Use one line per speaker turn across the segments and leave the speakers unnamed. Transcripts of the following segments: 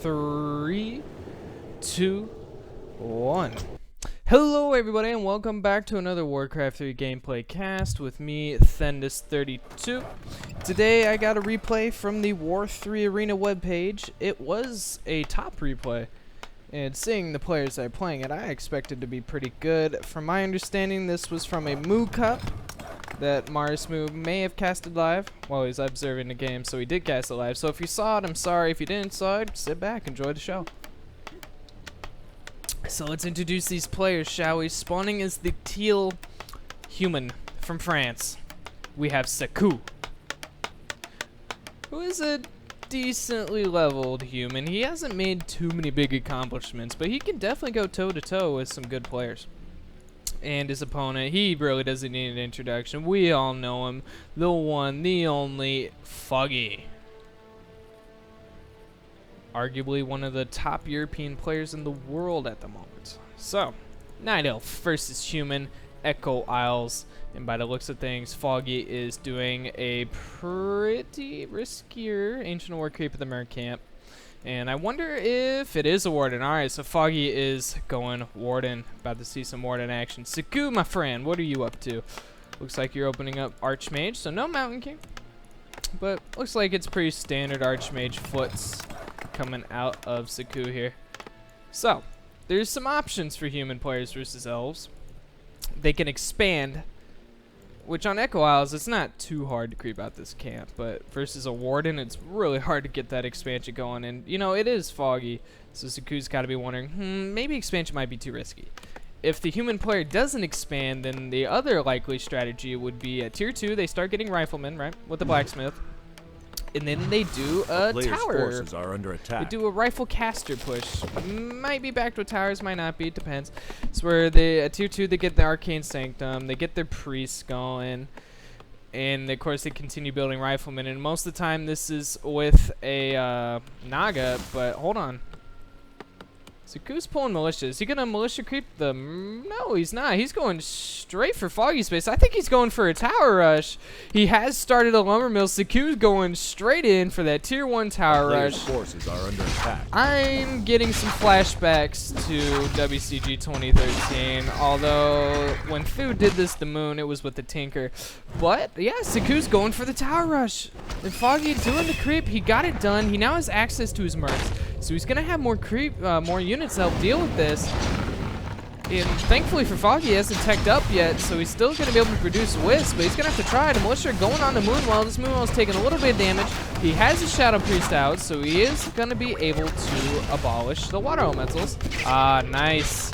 3, 2, 1. Hello everybody and welcome back to another Warcraft 3 gameplay cast with me, Thendis32. Today I got a replay from the War 3 Arena webpage. It was a top replay, and seeing the players that are playing it, I expected to be pretty good. From my understanding, this was from a Moo Cup that Mars Moo may have casted live while he's observing the game, so he did cast it live. So if you saw it, I'm sorry. If you didn't saw it, sit back, enjoy the show. So let's introduce these players, shall we? Spawning is the teal human from France. We have Zeiko, who is a decently leveled human. He hasn't made too many big accomplishments, but he can definitely go toe-to-toe with some good players. And his opponent, he really doesn't need an introduction. We all know him. The one, the only, Foggy. Arguably one of the top European players in the world at the moment. So, Night Elf versus Human, Echo Isles. And by the looks of things, Foggy is doing a pretty riskier Ancient War creep at the Mer Camp. And I wonder if it is a Warden. Alright, so Foggy is going Warden. About to see some Warden action. Zeiko, my friend, what are you up to? Looks like you're opening up Archmage, so no Mountain King. But looks like it's pretty standard Archmage foots coming out of Zeiko here. So, there's some options for human players versus elves. They can expand, which on Echo Isles, it's not too hard to creep out this camp, but versus a Warden, it's really hard to get that expansion going. And, you know, it is Foggy, so Zeiko's got to be wondering, maybe expansion might be too risky. If the human player doesn't expand, then the other likely strategy would be at Tier 2, they start getting Riflemen, right, with the Blacksmith. And then they do a tower.
Forces are under attack.
They do a rifle caster push. Might be backed with towers, might not be, it depends. It's where they, at Tier 2, they get the Arcane Sanctum, they get their priests going, and of course they continue building Riflemen. And most of the time this is with a Naga, but hold on. Zeiko's pulling militia. Is he gonna militia creep the... No, he's not. He's going straight for Foggy space. I think he's going for a tower rush. He has started a lumber mill. Zeiko's going straight in for that Tier 1 tower rush.
Forces are under attack.
I'm getting some flashbacks to WCG 2013. Although, when Thu did this the Moon, it was with the Tinker. But, yeah, Zeiko's going for the tower rush. And Foggy doing the creep. He got it done. He now has access to his mercs. So he's gonna have more creep, more units to help deal with this. And thankfully for Foggy, he hasn't teched up yet, so he's still gonna be able to produce Wisp, but he's gonna have to try. The militia going on the Moonwell. This Moonwell is taking a little bit of damage. He has his Shadow Priest out, so he is gonna be able to abolish the Water Elementals. Ah, nice.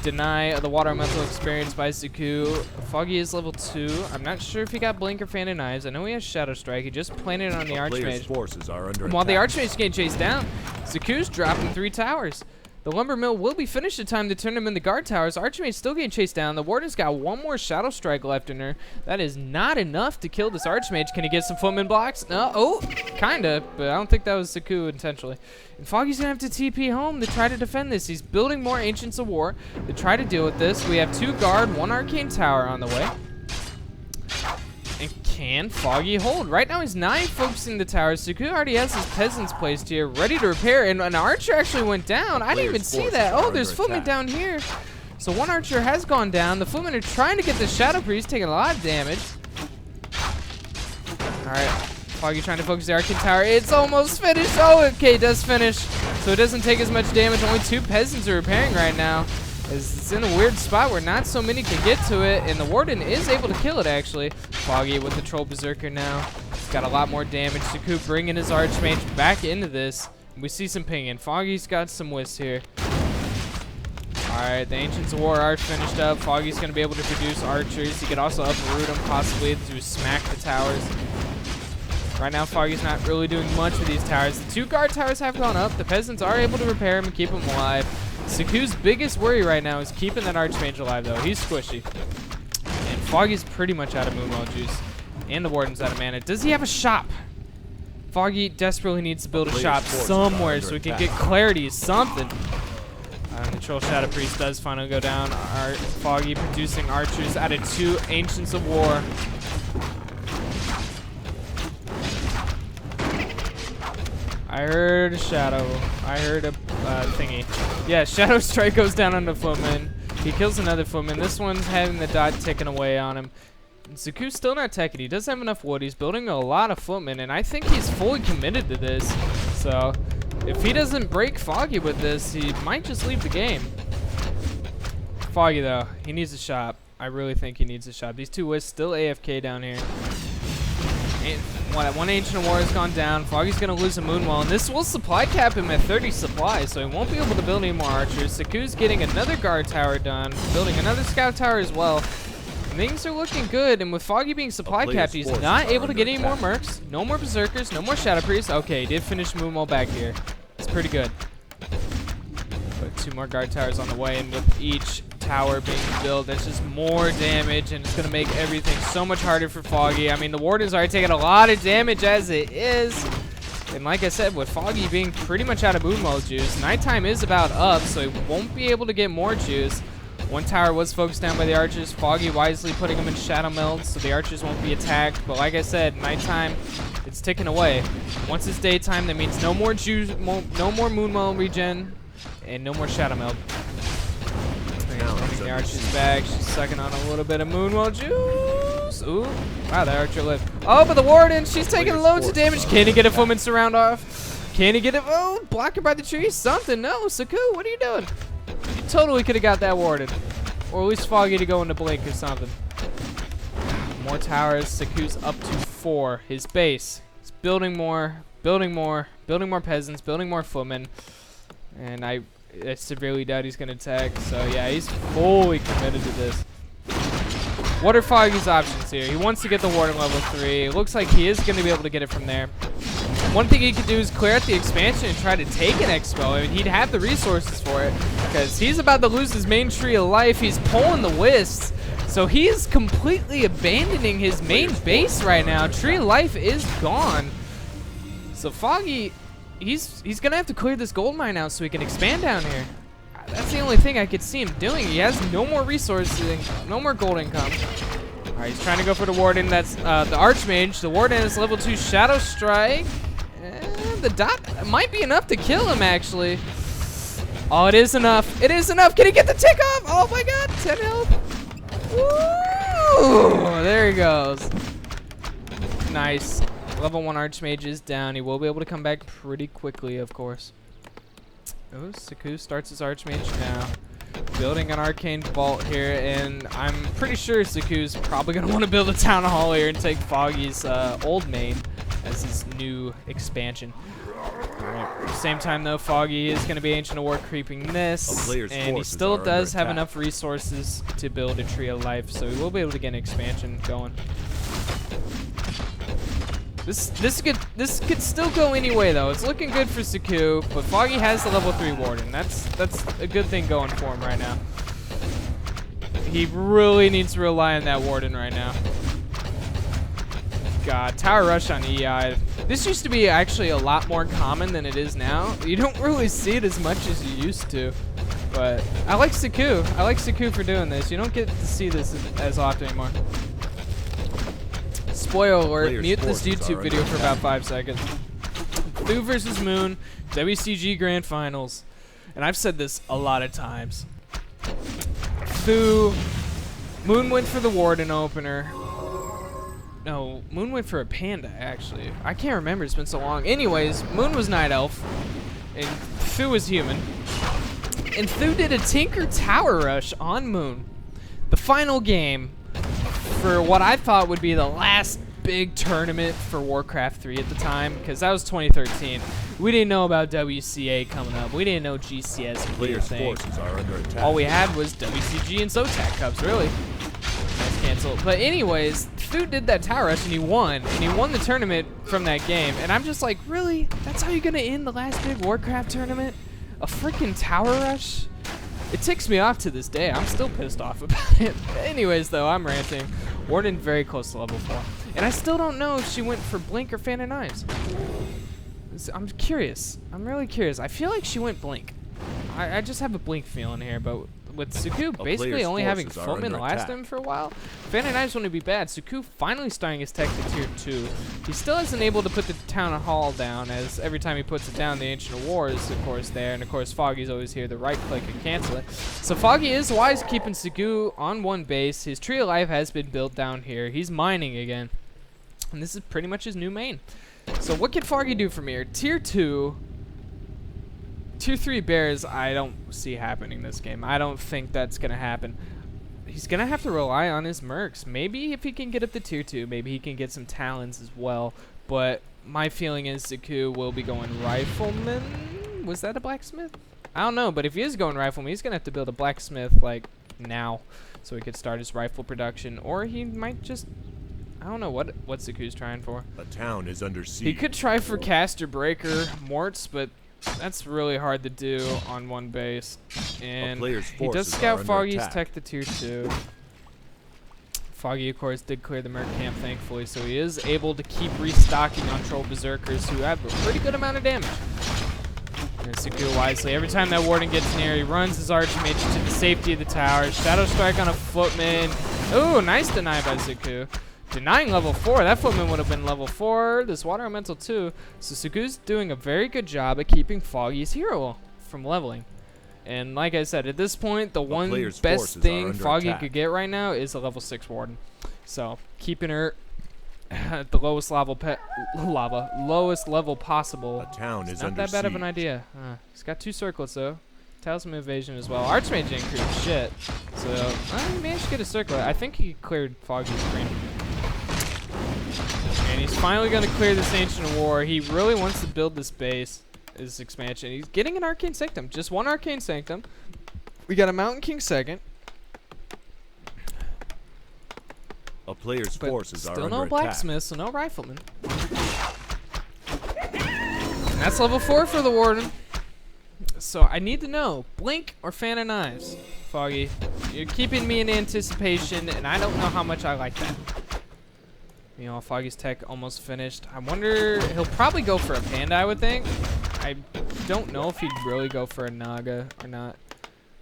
Deny the Water Elemental experience by Zeiko. Foggy is level 2. I'm not sure if he got Blink or Fan of Knives. I know he has Shadow Strike. He just planted it on the Archmage.
Forces are under
While the
attack.
Archmage is getting chased down, Zeiko's dropping 3 towers. The Lumber Mill will be finished in time to turn them into guard towers. Archmage's still getting chased down. The Warden's got one more Shadow Strike left in her. That is not enough to kill this Archmage. Can he get some Footman blocks? No. Oh, kinda, but I don't think that was Zeiko intentionally. And Foggy's gonna have to TP home to try to defend this. He's building more Ancients of War to try to deal with this. We have 2 guard, 1 Arcane Tower on the way. And can Foggy hold? Right now he's not focusing the towers. Zeiko already has his peasants placed here, ready to repair, and an archer actually went down. I didn't even see that. Oh, there's Footman down here. So 1 archer has gone down. The Footmen are trying to get the Shadow Priest, taking a lot of damage. Alright, Foggy trying to focus the Arcane Tower. It's almost finished. Oh, okay, it does finish. So it doesn't take as much damage. Only 2 peasants are repairing right now. It's in a weird spot where not so many can get to it, and the Warden is able to kill it, actually. Foggy with the Troll Berserker now. He's got a lot more damage. Zeiko bringing his Archmage back into this. We see some pinging. Foggy's got some Wisp here. Alright, the Ancients of War are finished up. Foggy's going to be able to produce archers. He could also uproot them, possibly, to smack the towers. Right now, Foggy's not really doing much with these towers. The 2 guard towers have gone up. The peasants are able to repair them and keep them alive. Zeiko's biggest worry right now is keeping that Archmage alive, though. He's squishy. And Foggy's pretty much out of Moonwell juice. And the Warden's out of mana. Does he have a shop? Foggy desperately needs to build a shop somewhere so we can get clarity, something. The Troll Shadow Priest does finally go down. Foggy producing archers out of 2 Ancients of War. I heard a shadow. I heard a thingy. Yeah, Shadow Strike goes down on the footman. He kills another footman. This one's having the dot ticking away on him. Zeiko's still not teching. He doesn't have enough wood. He's building a lot of footmen, and I think he's fully committed to this. So, if he doesn't break Foggy with this, he might just leave the game. Foggy, though, he needs a shop. I really think he needs a shop. These two Wisps still AFK down here. One Ancient War has gone down. Foggy's going to lose a Moonwell, and this will supply cap him at 30 supply, so he won't be able to build any more archers. Zeiko's getting another guard tower done, building another scout tower as well. Things are looking good, and with Foggy being supply capped, he's not able to get any more mercs. No more berserkers, no more shadow priests. Okay, he did finish Moonwell back here. It's pretty good. But 2 more guard towers on the way, and with each tower being built, that's just more damage, and it's going to make everything so much harder for Foggy. I mean, the Warden's already taking a lot of damage as it is. And like I said, with Foggy being pretty much out of Moonwell juice, nighttime is about up, so he won't be able to get more juice. One tower was focused down by the archers. Foggy wisely putting them in shadow meld so the archers won't be attacked. But like I said, nighttime, it's ticking away. Once it's daytime, that means no more no more Moonwell regen, and no more shadow meld. The archer's back. She's sucking on a little bit of Moonwell juice. Ooh, wow, that archer lived. Oh, but the Warden, she's taking loads of damage. Can he get a footman surround off? Can he get it? Oh, block her by the tree. Something. No, Zeiko, what are you doing? You totally could have got that Warden. Or at least Foggy to go into blink or something. More towers. Zeiko's up to 4. His base. He's building more, building more, building more peasants, building more footmen. And I severely doubt he's going to attack. So yeah, he's fully committed to this. What are Foggy's options here? He wants to get the Warden level 3. It looks like he is going to be able to get it from there. One thing he could do is clear out the expansion and try to take an expo. I mean, he'd have the resources for it because he's about to lose his main tree of life. He's pulling the Wisps. So he is completely abandoning his main base right now. Tree of life is gone. So Foggy, he's going to have to clear this gold mine out so he can expand down here. That's the only thing I could see him doing. He has no more resources, no more gold income. All right, he's trying to go for the Warden. That's the Archmage. The Warden is level 2 Shadow Strike. And the dot might be enough to kill him, actually. Oh, it is enough. It is enough. Can he get the tick off? Oh, my God. 10 health. Woo! There he goes. Nice. Level 1 Archmage is down. He will be able to come back pretty quickly, of course. Oh, Zeiko starts his Archmage now. Building an Arcane Vault here, and I'm pretty sure Zeiko's probably going to want to build a Town Hall here and take Foggy's old main as his new expansion. Right. At the same time, though, Foggy is going to be Ancient of War creeping this, and he still does have enough resources to build a Tree of Life, so he will be able to get an expansion going. This could still go anyway, though. It's looking good for Zeiko, but Foggy has the level 3 Warden. That's a good thing going for him right now. He really needs to rely on that Warden right now. God, Tower Rush on EI. This used to be actually a lot more common than it is now. You don't really see it as much as you used to. But I like Zeiko. I like Zeiko for doing this. You don't get to see this as often anymore. Spoiler alert, mute this YouTube video for about 5 seconds. Thu versus Moon, WCG Grand Finals. And I've said this a lot of times. Moon went for the Warden opener. No, Moon went for a Panda, actually. I can't remember, it's been so long. Anyways, Moon was Night Elf, and Thu was human. And Thu did a Tinker Tower Rush on Moon. The final game for what I thought would be the last big tournament for Warcraft 3 at the time, because that was 2013. We didn't know about WCA coming up. We didn't know GCS would be a thing. All we had was WCG and Zotac Cups, really. That's canceled. But anyways, Thu did that Tower Rush and he won. And he won the tournament from that game. And I'm just like, really? That's how you're going to end the last big Warcraft tournament? A freaking Tower Rush? It ticks me off to this day. I'm still pissed off about it. Anyways, though, I'm ranting. Warden very close to level 4. And I still don't know if she went for Blink or Fan of Knives. I'm curious. I'm really curious. I feel like she went Blink. I just have a Blink feeling here, but with Suku basically
player's
only having
forces are
footmen
under
last
attack.
him for a while. Fan and Knives wouldn't be bad. Suku finally starting his tech to tier 2. He still isn't able to put the Town Hall down, as every time he puts it down, the Ancient of War is, of course, there. And, of course, Foggy's always here to right-click and cancel it. So Foggy is wise keeping Suku on one base. His Tree of Life has been built down here. He's mining again. And this is pretty much his new main. So what can Foggy do from here? Tier 2... Tier 3 bears, I don't see happening this game. I don't think that's going to happen. He's going to have to rely on his mercs. Maybe if he can get up to tier 2, maybe he can get some talons as well. But my feeling is Zeiko will be going rifleman. Was that a blacksmith? I don't know, but if he is going rifleman, he's going to have to build a blacksmith, like, now. So he could start his rifle production. Or he might just... I don't know what Zeiko's trying for.
A town is under siege.
He could try for caster breaker morts, but... that's really hard to do on one base. And he does scout Foggy's tech to tier 2. Foggy, of course, did clear the merc camp, thankfully, so he is able to keep restocking on troll berserkers who have a pretty good amount of damage. And Suku wisely, every time that warden gets near, he runs his archmage to the safety of the tower. Shadow strike on a footman. Ooh, nice deny by Suku. Denying level 4, that footman would have been level 4. This water elemental too. So Suku's doing a very good job at keeping Foggy's hero from leveling. And like I said, at this point, the one best thing Foggy could get right now is a level 6 warden. So keeping her at the lowest level possible.
A town is
not that bad of an idea. He's got 2 circlets though. Talisman evasion as well. Archmage increased shit. So he managed to get a circlet. I think he cleared Foggy's screen. And he's finally going to clear this Ancient of War. He really wants to build this base, this expansion. He's getting an Arcane Sanctum. Just one Arcane Sanctum. We got a Mountain King second.
A player's forces are under
still no
attack.
blacksmith, so no rifleman. And that's level 4 for the warden. So I need to know, blink or fan of knives? Foggy, you're keeping me in anticipation, and I don't know how much I like that. You know, Foggy's tech almost finished. I wonder, he'll probably go for a panda, I would think. I don't know if he'd really go for a naga or not.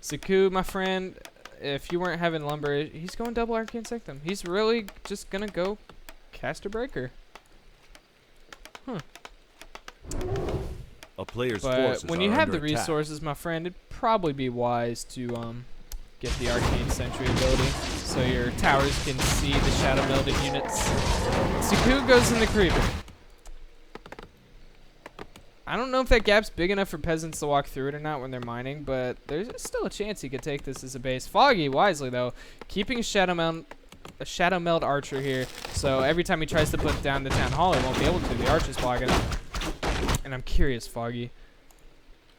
Zeiko, my friend, if you weren't having lumber, he's going double Arcane Sanctum. He's really just gonna go caster breaker. Huh.
A player's
but
forces
when you
are
have
under
the
attack.
resources, my friend, it'd probably be wise to get the Arcane Sentry ability so your towers can see the Shadow Melded units. Zeiko goes in the creeper. I don't know if that gap's big enough for peasants to walk through it or not when they're mining, but there's still a chance he could take this as a base. Foggy, wisely though, keeping a Shadow Meld Archer here, so every time he tries to put down the Town Hall, he won't be able to. The Archer's blocking it. And I'm curious, Foggy,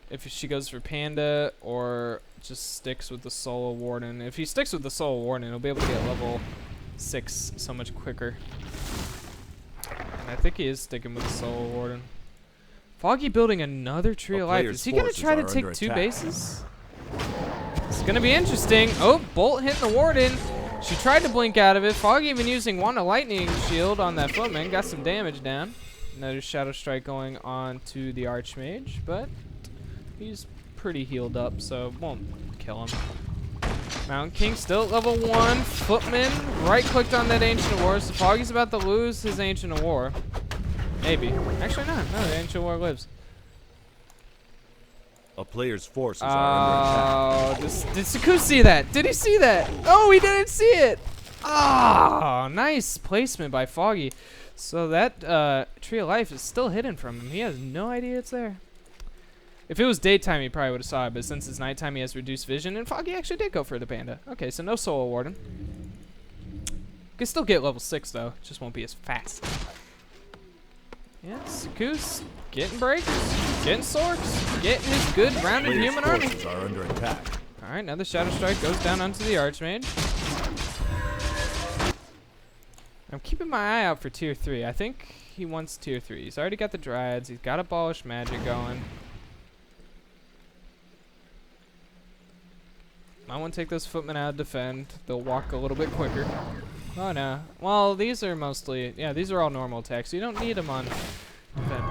if she goes for Panda or just sticks with the Solo Warden. If he sticks with the Solo Warden, he'll be able to get level 6 so much quicker. And I think he is sticking with the Solo Warden. Foggy building another Tree of Life. Is he going to try to take 2 bases? It's going to be interesting. Oh, Bolt hitting the Warden. She tried to blink out of it. Foggy even using Wand of Lightning Shield on that footman. Got some damage down. Another Shadow Strike going on to the Archmage, but he's pretty healed up, so it won't kill him. Mountain King still at level 1. Footman right-clicked on that Ancient of War, so Foggy's about to lose his Ancient of War. Maybe. Actually not. No, the Ancient of War lives.
A player's forces are under attack.
Did Zeiko see that? Did he see that? Oh, he didn't see it! Oh, nice placement by Foggy. So that Tree of Life is still hidden from him. He has no idea it's there. If it was daytime, he probably would have saw it, but since it's nighttime, he has reduced vision, and Foggy actually did go for the panda. Okay, so no Solo Warden. Can still get level 6, though. Just won't be as fast. Yeah, Zeiko's getting breaks, getting swords, getting his good rounded human army.
Are under attack.
All right, another Shadow Strike goes down onto the Archmage. I'm keeping my eye out for tier 3. I think he wants tier 3. He's already got the Dryads. He's got Abolish Magic going. I want to take those footmen out of defend. They'll walk a little bit quicker. Oh, no. Well, these are mostly... yeah, these are all normal attacks. So you don't need them on defend.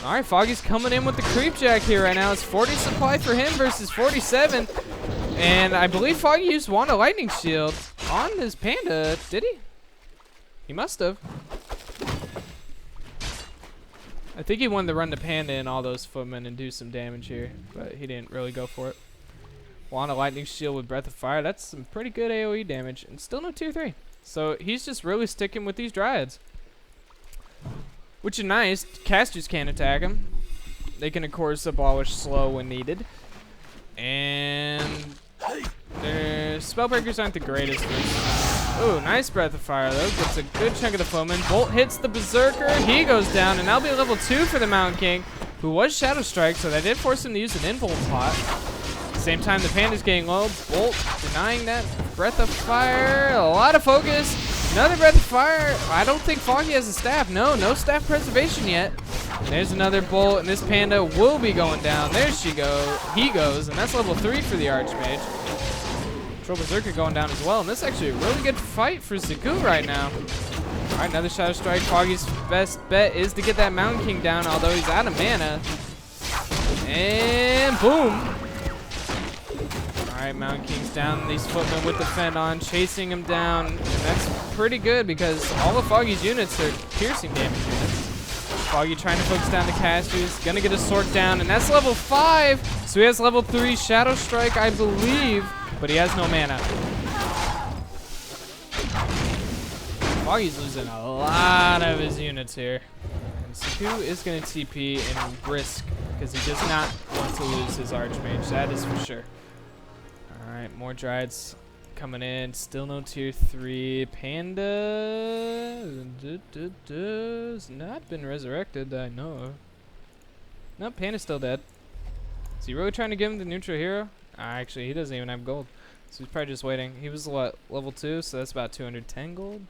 All right, Foggy's coming in with the Creep Jack here right now. It's 40 supply for him versus 47. And I believe Foggy used Wand of Lightning Shield on his Panda. Did he? He must have. I think he wanted to run the Panda and all those footmen and do some damage here, but he didn't really go for it. Wand of Lightning Shield with Breath of Fire. That's some pretty good AoE damage, and still no tier 3. So he's just really sticking with these Dryads, which is nice. Casters can't attack him. They can, of course, abolish slow when needed. And their Spellbreakers aren't the greatest. Ooh, nice Breath of Fire, though. Gets a good chunk of the foeman. Bolt hits the Berserker. He goes down, and that'll be level 2 for the Mountain King, who was Shadow Strike, so that did force him to use an Invuln pot. Same time, the Panda's getting low. Bolt denying that Breath of Fire. A lot of focus. Another Breath of Fire. I don't think Foggy has a staff. No staff preservation yet. There's another Bolt, and this Panda will be going down. There she goes. He goes, and that's level 3 for the Archmage. Control Berserker going down as well, and this is actually a really good fight for Zeiko right now. All right, another Shadow Strike. Foggy's best bet is to get that Mountain King down, although he's out of mana. And boom. Alright, Mountain King's down. These footmen with the fend on, chasing him down. And that's pretty good because all of Foggy's units are piercing damage units. Foggy trying to focus down the casters. Gonna get a Sork down, and that's level 5. So he has level 3 Shadow Strike, I believe, but he has no mana. Foggy's losing a lot of his units here. And Zeiko is gonna TP and risk because he does not want to lose his Archmage. That is for sure. Alright, more Dryads coming in. Still no tier 3. Panda has not been resurrected that I know of. No, Panda's still dead. Is he really trying to give him the neutral hero? Actually, he doesn't even have gold. So he's probably just waiting. He was, what, level 2? So that's about 210 gold.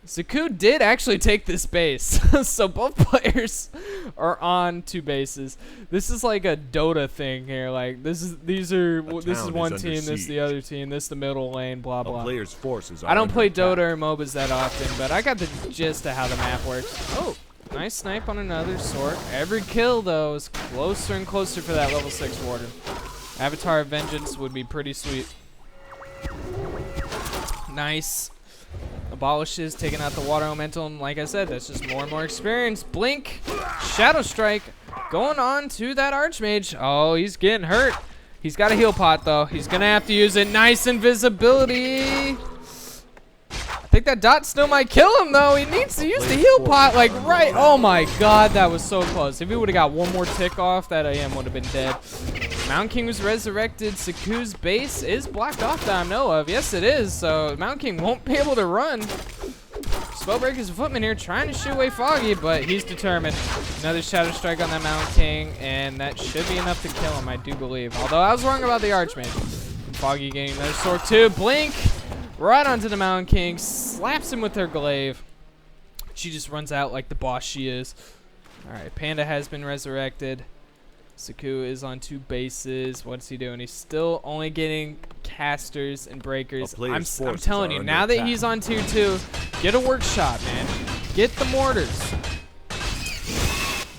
Zeiko did actually take this base. So both players are on 2 bases. This is like a Dota thing here. Like this is one team, this is the other team, this is the middle lane, blah blah.
Player's forces
I don't play Dota or MOBAs that often, but I got the gist of how the map works. Oh, nice snipe on another Sork. Every kill though is closer and closer for that level 6 Warden. Avatar of Vengeance would be pretty sweet. Nice. Abolishes, taking out the Water Elemental, and like I said, that's just more and more experience. Blink, Shadow Strike, going on to that Archmage. Oh, he's getting hurt. He's got a heal pot, though. He's going to have to use it. Nice invisibility. I think that dot still might kill him, though. He needs to use the heal pot, like, right. Oh, my God, that was so close. If he would have got one more tick off, that AM would have been dead. Mountain King was resurrected. Zeiko's base is blocked off that I know of. Yes, it is. So Mountain King won't be able to run. Spellbreaker's a footman here trying to shoot away Foggy, but he's determined. Another Shadow Strike on that Mountain King, and that should be enough to kill him, I do believe. Although I was wrong about the Archmage. Foggy getting another Sork too. Blink right onto the Mountain King. Slaps him with her glaive. She just runs out like the boss she is. Alright, Panda has been resurrected. Zeiko is on 2 bases. What's he doing? He's still only getting casters and breakers. I'm telling you, now that he's on tier 2, get a workshop, man. Get the mortars.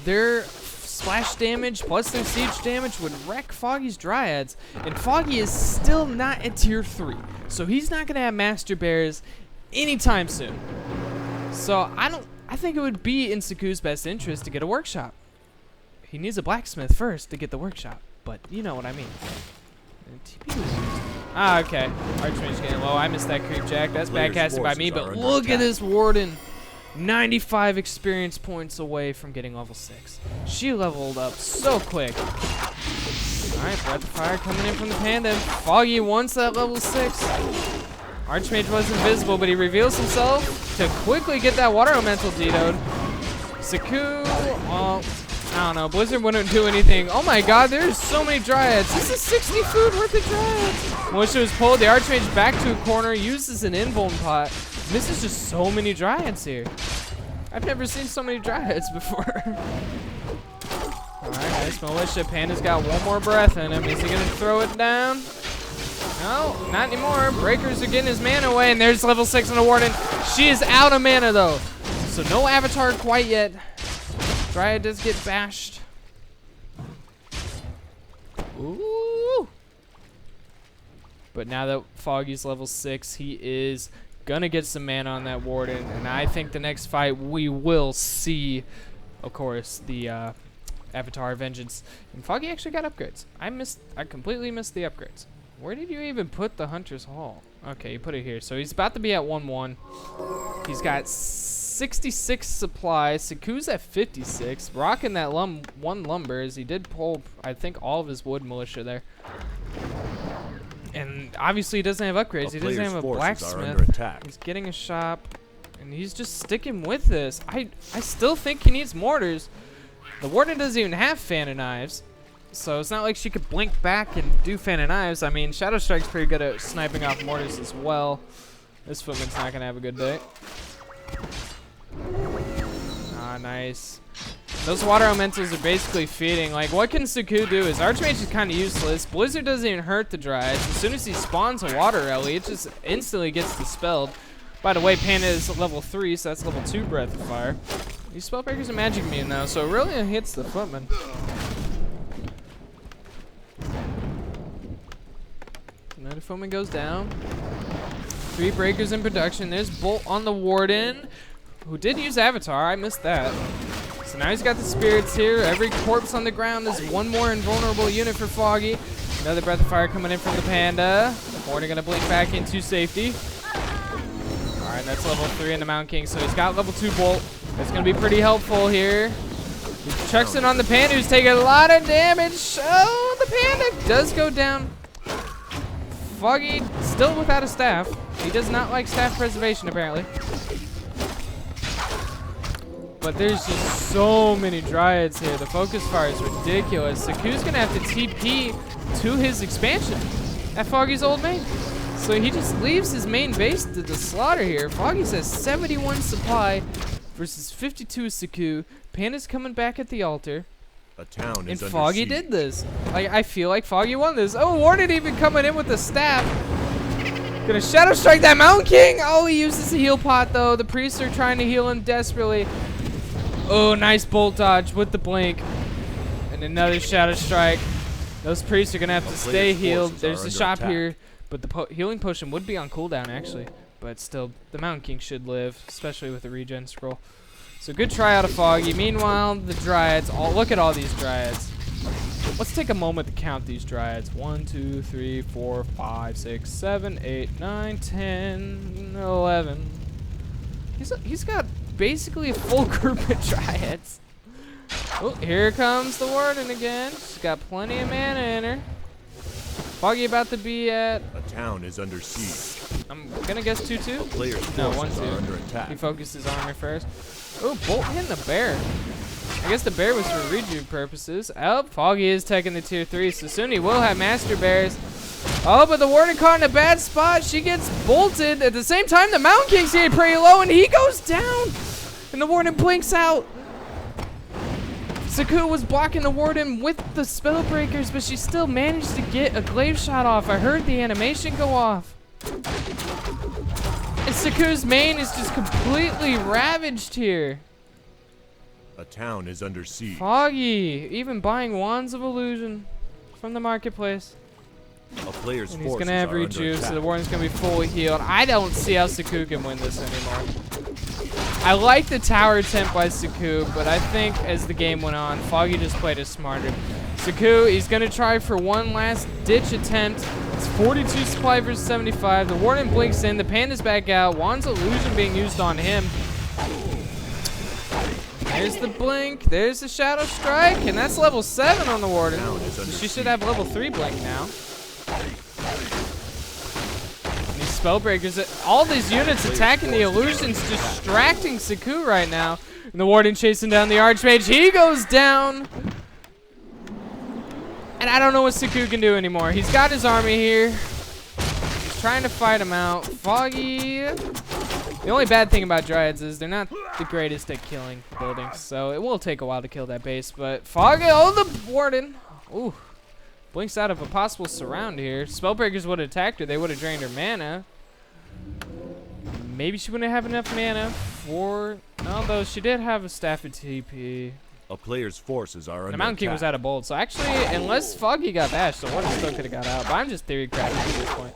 Their splash damage plus their siege damage would wreck Foggy's Dryads. And Foggy is still not at tier 3. So he's not going to have Master Bears anytime soon. So I think it would be in Zeiko's best interest to get a workshop. He needs a blacksmith first to get the workshop, but you know what I mean. Okay. Archmage's getting low. I missed that creep jack. That's backcasted by me, but look at this Warden. 95 experience points away from getting level 6. She leveled up so quick. Alright, Breath of Fire coming in from the Panda. Foggy wants that level 6. Archmage was invisible, but he reveals himself to quickly get that Water Elemental Detoed. Zeiko, I don't know. Blizzard wouldn't do anything. Oh my God, there's so many Dryads. This is 60 food worth of Dryads. Once it was pulled, the Archmage back to a corner, uses an Invuln pot. And this is just so many Dryads here. I've never seen so many Dryads before. Alright, nice Militia. Panda's got one more breath in him. Is he going to throw it down? No, not anymore. Breakers are getting his mana away, and there's level 6 on the Warden. She is out of mana, though. So no Avatar quite yet. Dryad does get bashed. Ooh. But now that Foggy's level 6, he is gonna get some mana on that Warden, and I think the next fight we will see, of course, the Avatar Vengeance. And Foggy actually got upgrades. I completely missed the upgrades. Where did you even put the Hunter's Hall? Okay, you put it here. So he's about to be at 1-1. He's got 66 supplies. Saku's at 56. Rocking that one lumber as he did pull, I think, all of his wood militia there. And obviously he doesn't have upgrades. He doesn't have a blacksmith. He's getting a shop. And he's just sticking with this. I still think he needs mortars. The Warden doesn't even have fan of knives. So it's not like she could blink back and do fan of knives. I mean, Shadow Strike's pretty good at sniping off mortars as well. This footman's not going to have a good day. Ah, nice. Those water elementals are basically feeding. Like, what can Saku do? His Archmage is kind of useless. Blizzard doesn't even hurt the Dryas. As soon as he spawns a water ellie, it just instantly gets dispelled. By the way, Panda is level 3, so that's level 2 Breath of Fire. These Spellbreakers are magic immune now, so it really hits the footman. Another footman goes down. 3 breakers in production. There's Bolt on the Warden, who did use Avatar. I missed that. So now he's got the spirits here. Every corpse on the ground is one more invulnerable unit for Foggy. Another Breath of Fire coming in from the Panda. Warden gonna blink back into safety. Alright, that's level 3 in the Mountain King. So he's got level 2 Bolt. That's gonna be pretty helpful here. He chucks it on the Panda, who's taking a lot of damage. Oh, the Panda does go down. Foggy still without a staff. He does not like staff preservation, apparently. But there's just so many Dryads here. The focus fire is ridiculous. Saku's gonna have to TP to his expansion at Foggy's old main. So he just leaves his main base to the slaughter here. Foggy says 71 supply versus 52 Saku. Panda's coming back at the altar.
A town is
and Foggy did this. I feel like Foggy won this. Oh, Warden even coming in with the staff. Gonna Shadow Strike that Mountain King. Oh, he uses the heal pot though. The priests are trying to heal him desperately. Oh, nice bolt dodge with the blink. And another Shadow Strike. Those priests are gonna have to stay healed. There's a shop here, but the healing potion would be on cooldown actually. But still, the Mountain King should live, especially with the regen scroll. So good try out of Foggy. Meanwhile, the Dryads. Oh, look at all these Dryads. Let's take a moment to count these Dryads. 1, 2, 3, 4, 5, 6, 7, 8, 9, 10, 11. He's got basically a full group of Dryads. Oh, here comes the Warden again. She's got plenty of mana in her. Foggy about to be at...
A town is under siege.
I'm gonna guess 2-2.
Players
No,
forces
1-2.
are under attack.
He focused his armor first. Oh, Bolt hitting the bear. I guess the bear was for rejuve purposes. Oh, Foggy is taking the tier 3, so soon he will have master bears. Oh, but the Warden caught in a bad spot. She gets bolted. At the same time, the Mountain King's getting pretty low, and he goes down. And the Warden blinks out. Saku was blocking the Warden with the Spellbreakers, but she still managed to get a glaive shot off. I heard the animation go off. And Saku's main is just completely ravaged here.
A town is under siege.
Foggy, even buying Wands of Illusion from the marketplace.
A player's
And he's
forces
gonna have
are under
rejuve, so
attack.
the Warden's gonna be fully healed. I don't see how Saku can win this anymore. I like the tower attempt by Saku, but I think as the game went on, Foggy just played it smarter. Saku, he's gonna try for one last ditch attempt. It's 42 supply versus 75. The Warden blinks in, the Panda's back out. Wands Illusion being used on him. There's the blink, there's the Shadow Strike, and that's level 7 on the Warden. So she should have level 3 blink now. And these Spellbreakers, all these units attacking the illusions, distracting Saku right now. And the Warden chasing down the Archmage, he goes down. And I don't know what Saku can do anymore. He's got his army here. He's trying to fight him out. Foggy. The only bad thing about Dryads is they're not the greatest at killing buildings, so it will take a while to kill that base. But Foggy, oh, the Warden. Ooh. Blinks out of a possible surround here. Spellbreakers would have attacked her. They would have drained her mana. Maybe she wouldn't have enough mana for... Although she did have a Staff of TP.
A player's forces are under
The Mountain King was
attack.
out of bold, so actually, unless Foggy got bashed, the Warden still could have got out. But I'm just theory crafting at this point.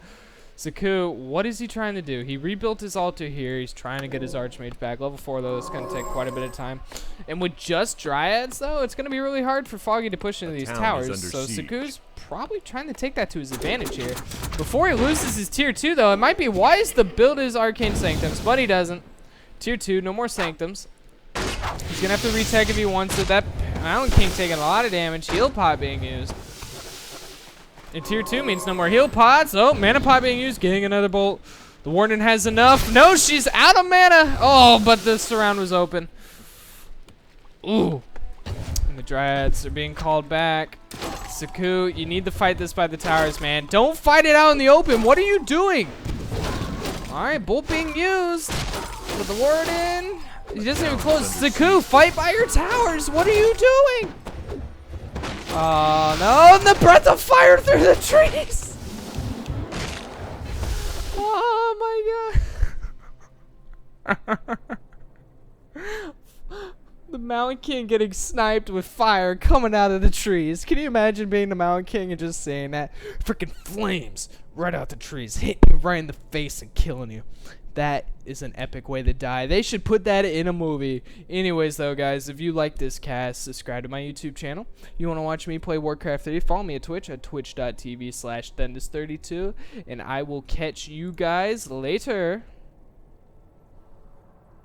Zeiko, what is he trying to do? He rebuilt his altar here. He's trying to get his Archmage back. Level 4, though, it's going to take quite a bit of time. And with just Dryads, though, it's going to be really hard for Foggy to push into these towers. So Zeiko's probably trying to take that to his advantage here. Before he loses his Tier 2, though, it might be wise to build his Arcane Sanctums, but he doesn't. Tier 2, no more Sanctums. He's going to have to retag if he wants it. That Mountain King taking a lot of damage. Heal Pot being used. And Tier 2 means no more heal pods. Oh, mana pot being used. Getting another bolt. The Warden has enough. No, she's out of mana. Oh, but the surround was open. Ooh. And the Dryads are being called back. Zeiko, you need to fight this by the towers, man. Don't fight it out in the open. What are you doing? All right, bolt being used. With the Warden. He doesn't even close. Zeiko, fight by your towers. What are you doing? Oh no, and the breath of fire through the trees! Oh my god. The Mountain King getting sniped with fire coming out of the trees. Can you imagine being the Mountain King and just saying that? Freaking flames right out the trees, hitting you right in the face and killing you. That is an epic way to die. They should put that in a movie. Anyways, though, guys, if you like this cast, subscribe to my YouTube channel. You want to watch me play Warcraft 3, follow me at Twitch at twitch.tv/Thendis32, and I will catch you guys later.